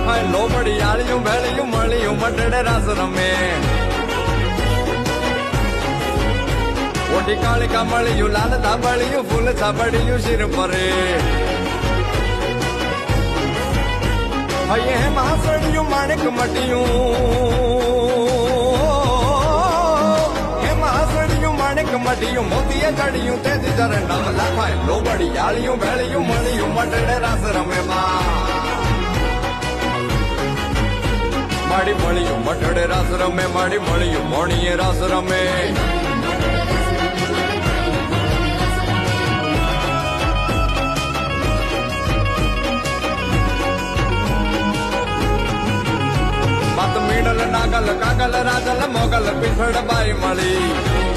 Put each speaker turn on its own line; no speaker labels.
લોબડી આળિયું ભેળિયું મળ્યું મટડે રાસ રમે ઓઢી કાળિકા મળ્યું લાલ થાબળિયું ફૂલ થાબડિયું શિર પરે હૈયે માસડિયું માણેક મટિયું હે માસડિયું માણેક મટિયું મોતીએ ચડિયું તેથી જરે નામ લાખાય લોબડી આળિયું ભેળિયું મળ્યું મટડે રાસ રમે માડી મળ્યું મટડે રાસ રમે માડી મળ્યું મોણીએ રાસ રમે મીડલ નાગલ કાગલ રાજલ મોગલ પીઠળ બાઈ મળી